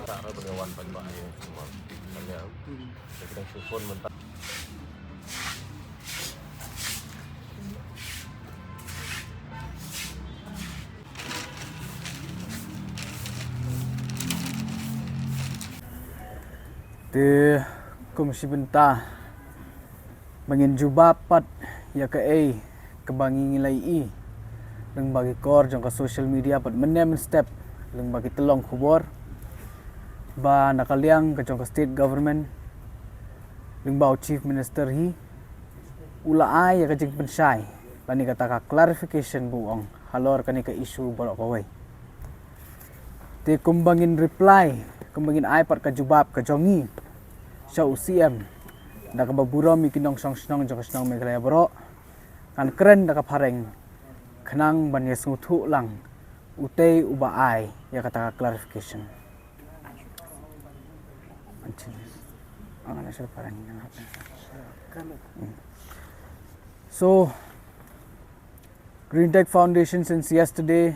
Cara bengawan banyak semua banyak. Kita syukur mentah. Di komisi bentah bangin jubapat ya ke kebangi ngilai leng bagi kor jong ke social media pat menem step leng bagi telong kubor ba nakaliang ke jong ke state government leng bau chief minister hi ula ai ya ke jeng pensai bani kata ka clarification buong halor kani ke isu borok kawai ti kumbangin reply kumbangin ai pat ka jubab ke jongi sa UCM da kababuro mi kinong song jong snong Meghalaya bro kan keren da kapareng kenang ban yes ngutu lang utei uba ai ya kata clarification so Green Tech Foundation since yesterday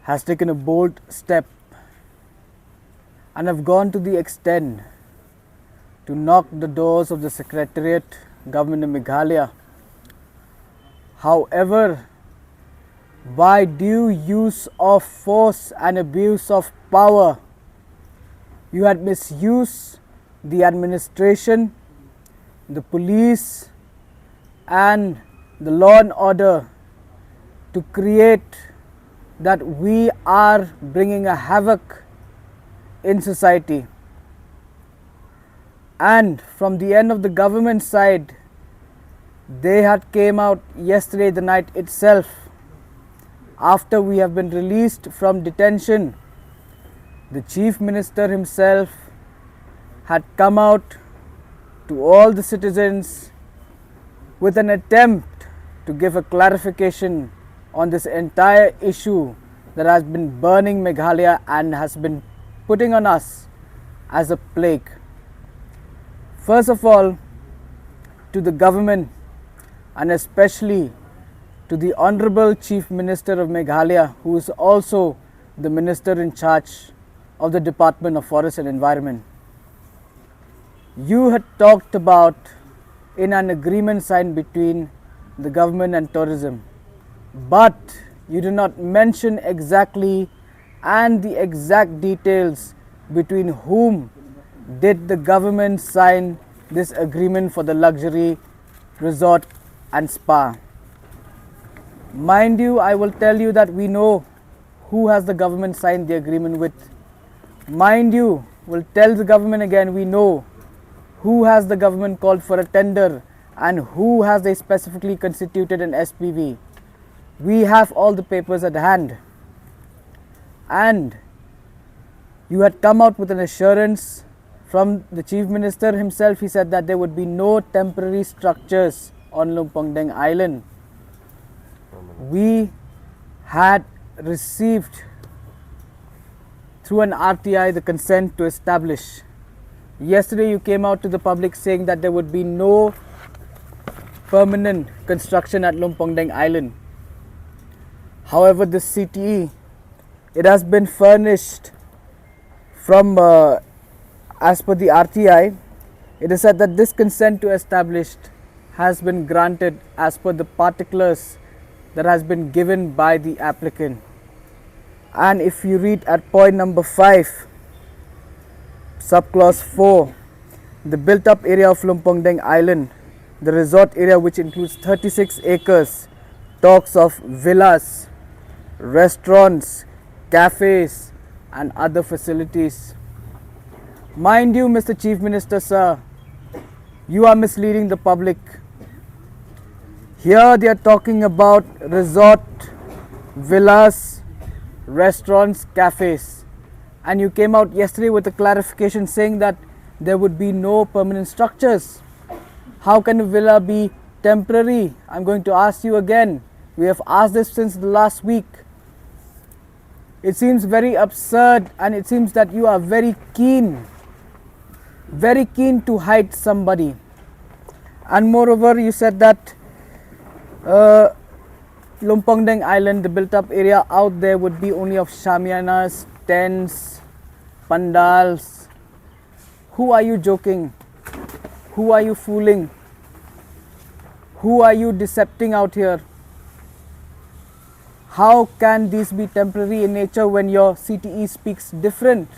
has taken a bold step and have gone to the extent to knock the doors of the Secretariat Government of Meghalaya. However, by due use of force and abuse of power, you had misused the administration, the police and the law and order to create that we are bringing a havoc in society. And from the end of the government side, they had came out yesterday the night itself after we have been released from detention. The chief minister himself had come out to all the citizens with an attempt to give a clarification on this entire issue that has been burning Meghalaya and has been putting on us as a plague. First of all, to the government and especially to the Honorable Chief Minister of Meghalaya, who is also the Minister in charge of the Department of Forest and Environment. You had talked about in an agreement signed between the government and tourism, but you do not mention exactly and the exact details between whom did the government sign this agreement for the luxury resort and spa. Mind you, I will tell you that we know who has the government signed the agreement with. Mind you, we'll tell the government again, we know who has the government called for a tender and who has they specifically constituted an SPV. We have all the papers at hand. And you had come out with an assurance from the Chief Minister himself. He said that there would be no temporary structures on Lumpong Deng Island. We had received through an RTI the consent to establish. Yesterday you came out to the public saying that there would be no permanent construction at Lumpong Deng Island. However, this CTE, it has been furnished from as per the RTI, it is said that this consent to establish has been granted as per the particulars that has been given by the applicant. And if you read at point number 5, subclause 4, the built up area of Lumpong Deng Island, the resort area which includes 36 acres, talks of villas, restaurants, cafes and other facilities. Mind you, Mr. Chief Minister, sir, you are misleading the public. Here they are talking about resort, villas, restaurants, cafes. And you came out yesterday with a clarification saying that there would be no permanent structures. How can a villa be temporary? I'm going to ask you again. We have asked this since the last week. It seems very absurd, and it seems that you are very keen to hide somebody. And moreover, you said that Lumpong Deng Island, the built up area out there, would be only of shamianas, tents, pandals. Who are you joking? Who are you fooling? Who are you decepting out here? How can these be temporary in nature when your CTE speaks different?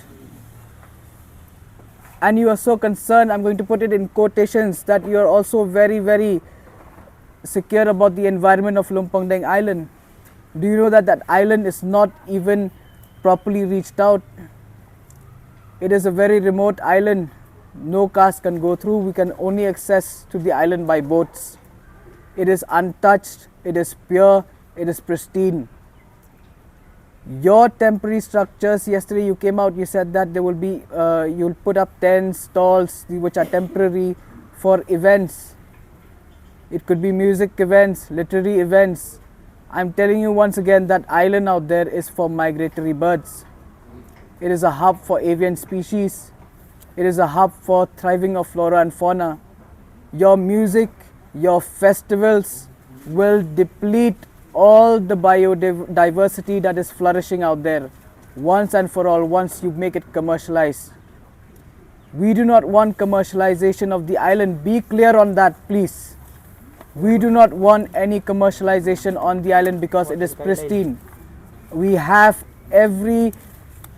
And you are so concerned, I'm going to put it in quotations, that you are also very, very secure about the environment of Lumpong Deng Island. Do you know that that island is not even properly reached out? It is a very remote island. No cars can go through. We can only access to the island by boats. It is untouched, it is pure, it is pristine. Your temporary structures, yesterday you came out, you said that there will be, you'll put up tents, stalls, which are temporary for events. It could be music events, literary events. I'm telling you once again, that island out there is for migratory birds. It is a hub for avian species. It is a hub for thriving of flora and fauna. Your music, your festivals will deplete all the biodiversity that is flourishing out there once and for all, once you make it commercialized. We do not want commercialization of the island. Be clear on that, please. We do not want any commercialization on the island because it is pristine. We have every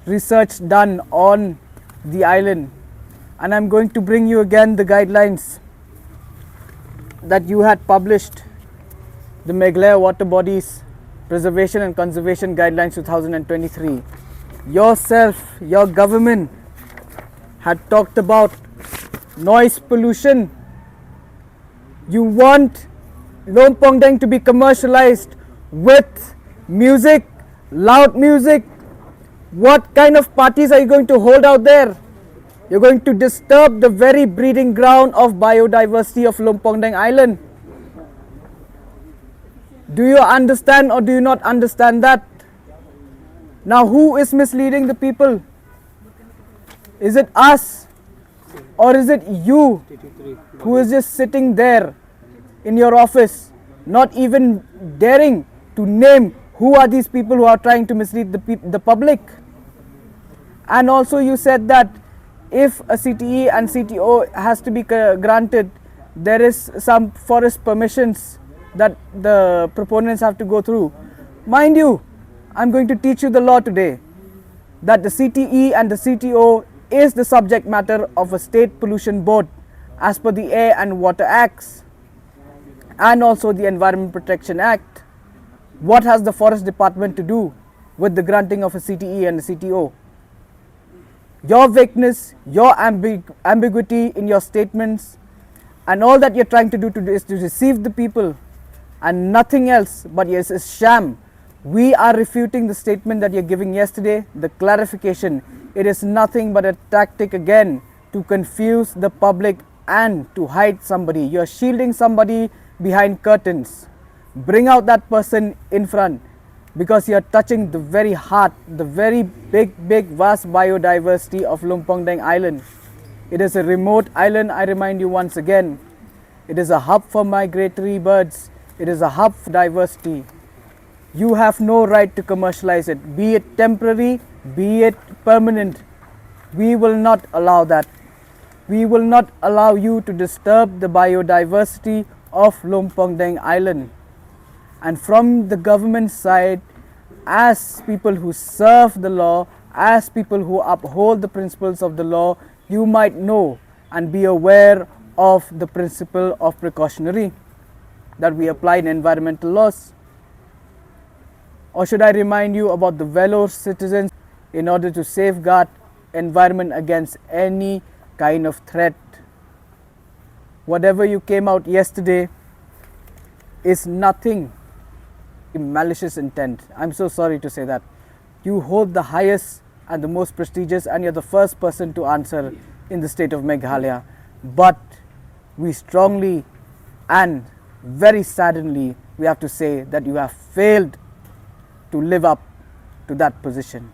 research done on the island, and I'm going to bring you again the guidelines that you had published, the Meghalaya Water Bodies Preservation and Conservation Guidelines 2023. Yourself, your government had talked about noise pollution. You want Lumpong Deng to be commercialized with music, loud music. What kind of parties are you going to hold out there? You're going to disturb the very breeding ground of biodiversity of Lumpong Deng Island. Do you understand or do you not understand that? Now, who is misleading the people? Is it us or is it you who is just sitting there in your office, not even daring to name who are these people who are trying to mislead the public? And also you said that if a CTE and CTO has to be granted, there is some forest permissions that the proponents have to go through. Mind you, I'm going to teach you the law today, that the CTE and the CTO is the subject matter of a state pollution board as per the Air and Water Acts and also the Environment Protection Act. What has the Forest Department to do with the granting of a CTE and a CTO? Your vagueness, your ambiguity in your statements, and all that you're trying to do is to deceive the people and nothing else but yes, is sham. We are refuting the statement that you're giving yesterday, the clarification. It is nothing but a tactic again to confuse the public and to hide somebody. You're shielding somebody behind curtains. Bring out that person in front, because you're touching the very heart, the very big, vast biodiversity of Lumpong Deng Island. It is a remote island, I remind you once again. It is a hub for migratory birds. It is a hub for diversity. You have no right to commercialize it, be it temporary, be it permanent. We will not allow that. We will not allow you to disturb the biodiversity of Lumpong Deng Island. And from the government side, as people who serve the law, as people who uphold the principles of the law, you might know and be aware of the principle of precautionary that we apply in environmental laws. Or should I remind you about the Vellore citizens in order to safeguard environment against any kind of threat? Whatever you came out yesterday is nothing malicious intent. I'm so sorry to say that. You hold the highest and the most prestigious, and you're the first person to answer in the state of Meghalaya. But we strongly and very saddeningly, we have to say that you have failed to live up to that position?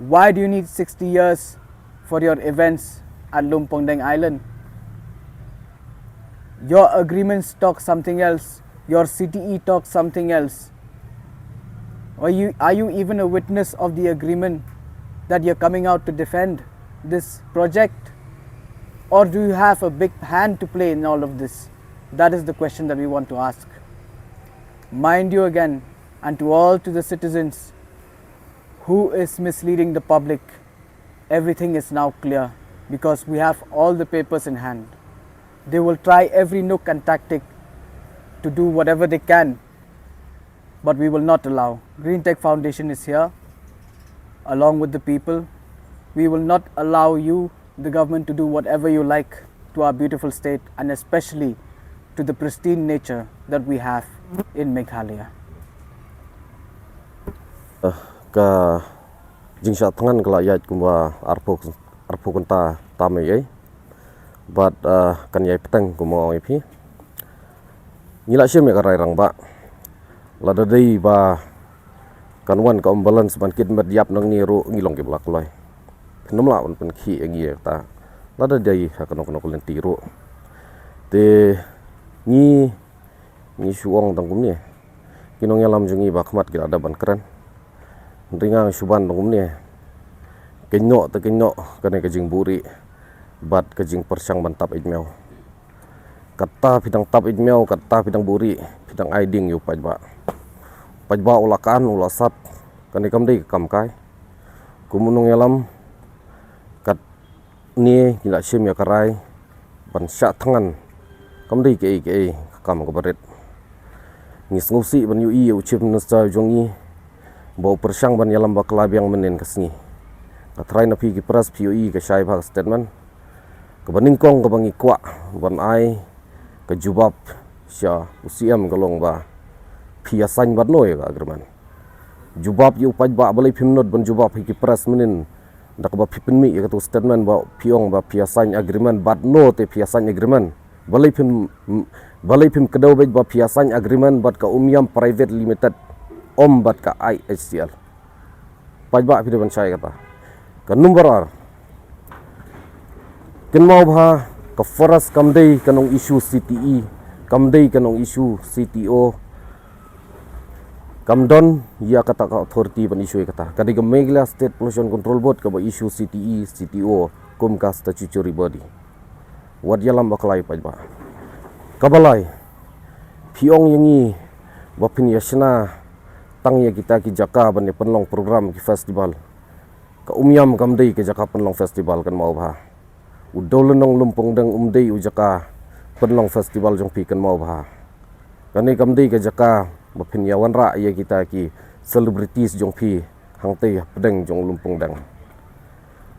Why do you need 60 years for your events at Lumpong Deng Island? Your agreements talk something else. Your CTE talks something else. Are you even a witness of the agreement that you're coming out to defend this project? Or do you have a big hand to play in all of this? That is the question that we want to ask. Mind you again, and to the citizens who is misleading the public, everything is now clear because we have all the papers in hand. They will try every nook and tactic to do whatever they can, but we will not allow. Green Tech Foundation is here along with the people. We will not allow you, the government, to do whatever you like to our beautiful state, and especially to the pristine nature that we have in Meghalaya. Ka jingsa tangan kelayat kumba arpo kenta tamai but kan yai petang kumo ipi ngila syem ya karai rang ba lada dei ba kanwan ka balance ban kit mat yap nang ni ro ngilong ke blak loy phenom la on pen khi ngi ta lada dei ha kanok len ti ro te ni suong tang kum ni kinong yalam jungi ba khmat kira ada ban kran ringang suban tang kum ni kenyo te kenyo kane ka jing buri bat ka jing persang mantap idmeu kata pidang tap idmeu kata pidang buri pidang aiding yu pajba ulakan ulasat kane kam dei kam kai kumunung yalam kat ni gila sim ya karai ban sya tangan kam dei ke kam ko baret ngis ngusi ban yu i uchip nasa jongi bau persang ban yalam bakla biang menen kasni katrai na pi ki pras POE ka syai bhag statement ka baningkong ka bangi kwa ban ai ka jubab sya usiam kalong ba phiasan bat noi ka agreement jubab yu pajba balai phimnot ban jubab ki pras menen dak ba phipin mi ka tu statement ba phiong ba phiasan agreement bat no te phiasan agreement balai phim kedau ba phiasan agreement bat ka Umyam Private Limited bat ka IHCL pajba phide ban syai kata kan number kan mau bha ka foras kamdei kanong issue CTE kamdei kanong issue CTO kamdon ya kata ka authority ban issue kata kadi ga Meghalaya State Pollution Control Board ka ba issue CTE CTO kumka statutory body wad yalam baklai pajba kabalai phiong yangi bapin yasna tang ya kita ki jaka ban penlong program ki festival ka Umyam kamdei ke jaka penlong festival kan mau bha udolonong Lumpong Deng umdei ujaka penlong festival jong pi kan mau bha kani kamdei ke jaka bapin yawan ra ya kita ki celebrities jong pi hangtei pedeng jong Lumpong Deng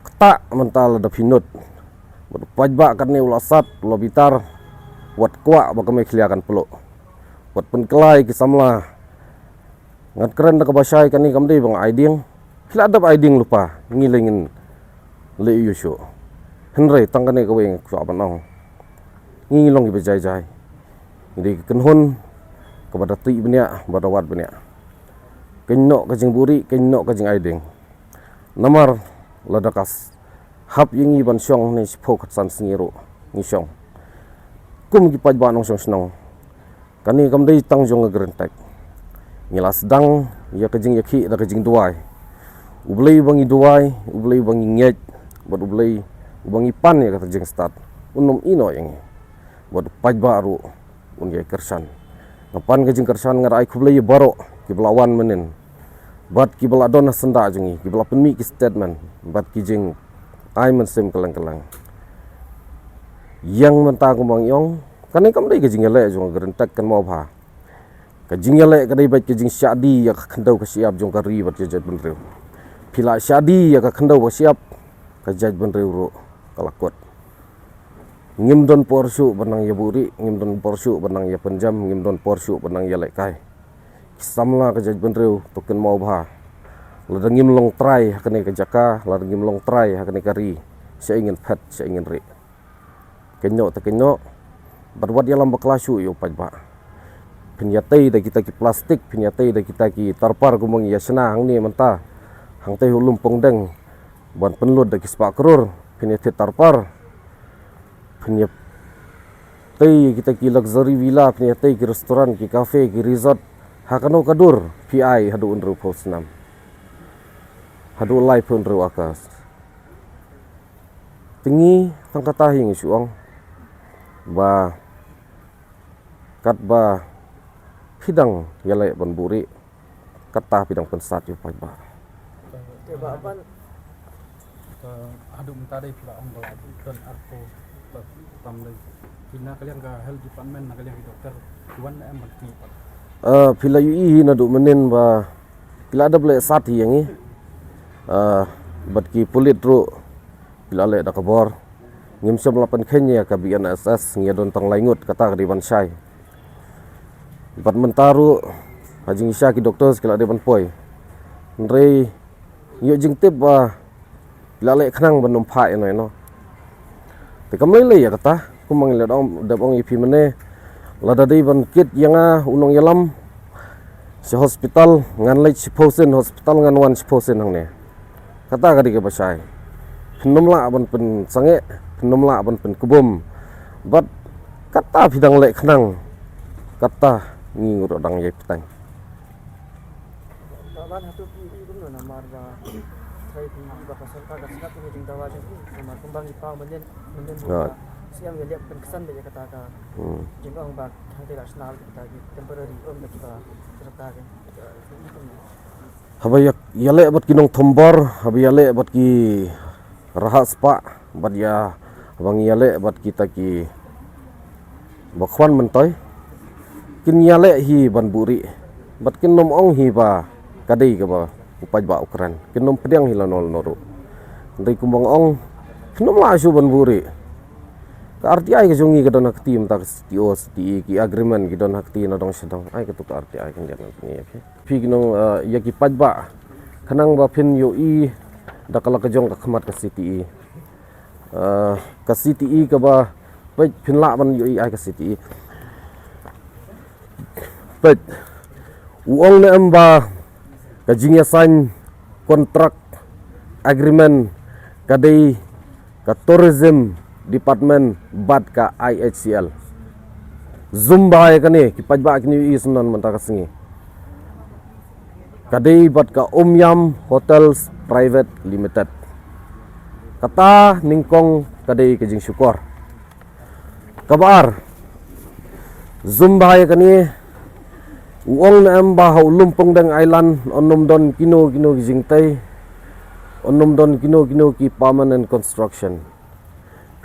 kata mental da pinut pajba kan ne ulasat lobitar wat kwa ba kami khliakan pelo wat penkelai ki samla ngat keren da kabasai kani kamdei bang aiding Kiladap aiding lupa ngilingin le yusho henry tangkane kaweng suapan nong ngilong ibe jai jadi kenhon kepada ti benya pada wat benya kenok kajing buri kenok kajing aiding namar ladakas hap yingi ban syong ni spok san singiro ni syong kum ki pajba nong syong snong kani kamdei tangjong ngrentek ngilas dang ya kajing yakhi da kajing duai ublei bangi duai ublei bangi ngej bad ublei bangi pan ya kata jeng start unom ino yang bad pajba ru un ye kersan ngapan ke jeng kersan ngarai kublei baro ki belawan menen bad ki beladona senda jengi ki bela penmi ki statement bad ki jeng ai men sem kelang yang menta kumang yong kan kam dei ke jeng le jong gerentak kan mau bha ke jeng le ke dei bad ke jeng syadi ya khendau ke siap jong kari bad jejat benreu pila syadi ya ka khendau ba siap ka jaj ban reuro kalakot ngimdon porsu benang ya buri ngimdon porsu benang ya penjam ngimdon porsu benang ya lekai samla ka jaj ban reu token mau bha ladang ngimlong try hakane ka jaka ladang ngimlong try hakane kari saya ingin pet saya ingin ri kenyo ta kenyo berbuat dalam baklasu yo pajba penyatai da kita ki plastik penyatai da kita ki tarpar gumang ya sena hang ni menta hang teh lumpong deng ban penlut da ki sepak krur penyatai tarpar penyatai kita ki luxury villa penyatai ki restoran ki cafe ki resort hakano kadur PI hadu unru posnam hadu lai pun ru akas tinggi tangkata hing suang ba kat ba pidang yalai ban buri kata pidang pensat yu pai ba Tiba apa? Adu mentari pula ang bawa dan arpo tamlay. Pina kalian ka health department na kalian dokter tuan na ang magti. Pila yu i na du menin ba pila ada boleh sat hi yangi bat ki pulit ru pila le da kabor ngim som lapan Kenya ka BNSS ngia don tang laingut kata di ban syai bat mentaru hajing isya ki doktor sekala de ban poi ndrei yo jing tip ba pila le khnang ban nom phai noi no te kam le ya kata kumang le dom dabong ipi mene lada dei ban kit yanga unong yalam si hospital ngan le chiposen hospital ngan wan chiposen hang ne kata ka di ke basai penom la ban pen sange penom la ban pen kubum bat kata bidang le khnang kata ni nguro dang ye petang Baban hatu pi gumno na marba thai pi ba pasal ka gasna pi ding dawa jeng mar kumbang ipa menen siang lihat penkesan be kata ka jengong ba hati nasional kita temporary da kita serta kan habayak yale bat kinong thombor habiyale bat ki rahas pa bat ya bang yale bat kita ki bakwan mentoy kin yale hi ban buri bat kin nom ong hi ba kadai ka ba upaj ba ukran kin nom pedang hi lanol noru ndai kumbang ong kinom la su ban buri ka RTI ka jongi ka don hakti mta CTO ki agreement ki don hakti na dong sedang ai ka tu ka RTI kan dia ni phi kinong ya ki pajba kanang ba phin yo i da kala ka jong ka khmat ka CTE ka CTE ka ba pai phin la ban yo i ai ka CTE pai uong na amba ka jingya sign kontrak agreement kadai ka tourism department bat ka IHCL zumba ya kani ki pajba kini i sunan manta ka singi kadai bat ka Omyam Hotels Private Limited kata ningkong kadai ke jing syukur kabar zumba ya kani uong na amba hau lumpong dang island onom don kino jing tai onom don kino ki permanent construction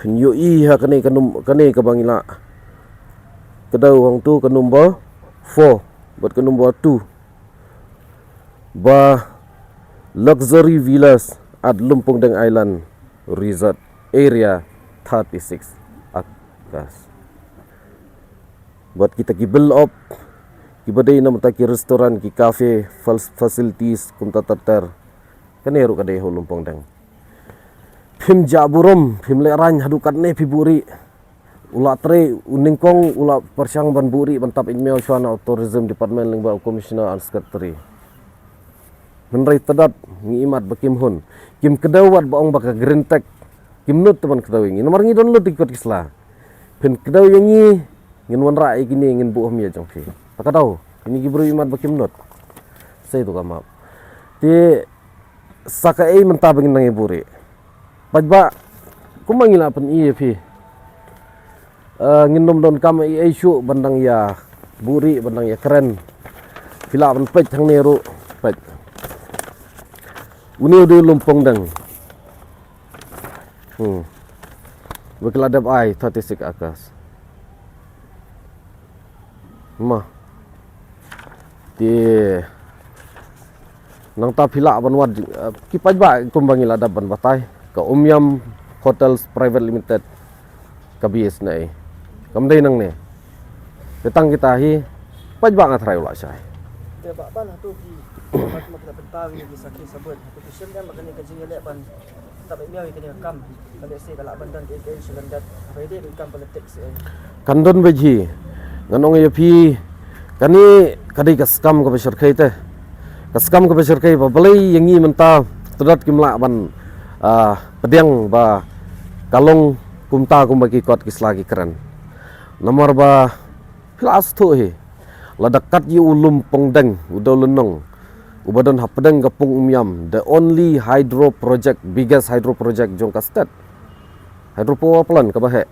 Kenyo i ha kane ka bangila kedau hang tu ka number 4 buat ka number 2 ba luxury villas at Lumpong Deng Island Resort area 36 akas buat kita ki build up ki badai nam ta ki restoran ki cafe facilities kum ta ter kaneru ka dei ho Lumpong Deng Phim jaburum phim lerany hadukat ne piburi ula tre uningkong ula persyang ban buri bantap inmeo shwana tourism department lingba commissioner and secretary menrai tadat ngi imat bakim hun kim kedawat baong baka green tech kim nut teman kedawingi nomor ngi don lut ikut kisla pin kedaw yangi ngin wan rai kini ngin bu hom ya jong phi pakadaw ini gibru imat bakim nut sai tu kamap ti sakai mentabing nangi buri pajba kumangila pen iya phi nginom don kam i isu bandang ya buri bandang ya keren pila ban pej thang neru pej uni udu Lumpong Deng bekeladap ai 36 akas ma ti nang ta pila ban wad ki pajba kumbangila dap ban batai ka Omyam Hotels Private Limited kabis na kamday nang ne petang kita hi pajba nga try ula siya Tiba ban hatu ki mat pentawi ni sakit sabut hatu kusem kan makani ka jingele ban tabai miawi kani kam kale se kala bandan ke sulandat pwede kam politics kandon beji nganong ye pi Kani kadi kaskam ka besyarkai teh. Kaskam ka besyarkai ba balai yangi menta tudat kimla ban pediang ba kalong kumta kumbaki kot kislagi keren. Nomor ba pilas tu he. Ladakat yu ulum pongdeng udah lenong. Ubadan hapedeng gapung umyam. The only hydro project, biggest hydro project jong kastet. Hydro power plant kabahe.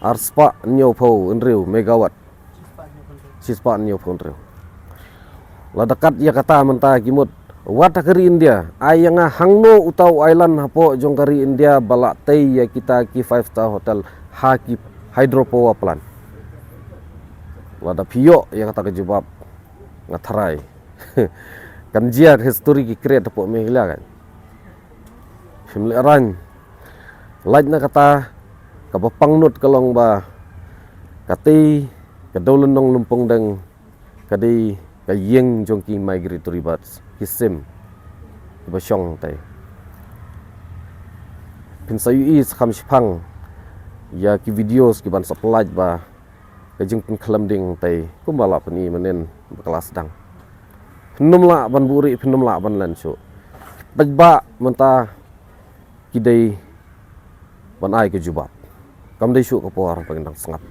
Arspa nyo po enriu megawatt. Sispa nyo po enriu. Ladakat ya kata mentah kimut. Wata kari India. Ayanga hangno utau island hapo jong kari India balak tei ya kita ki 5-star hotel haki hydro power plant. Lada piyok ya kata kejubab ngatarai. Kan jia history ki create hapo mehila kan. Himle ran. Lajna kata kapapangnut kalong ba kati kadaulan nong lumpong deng kadi kayeng jongki migratory birds kisim basyong tay pinsayu is kham shpang ya ki videos ki ban supply ba kajing pun kelam ding tay kumbala pani menen kelas dang penum la ban buri penum la ban lan chu bajba menta kidai ban ai ke jubab kam dai syu ko por pagandang sangat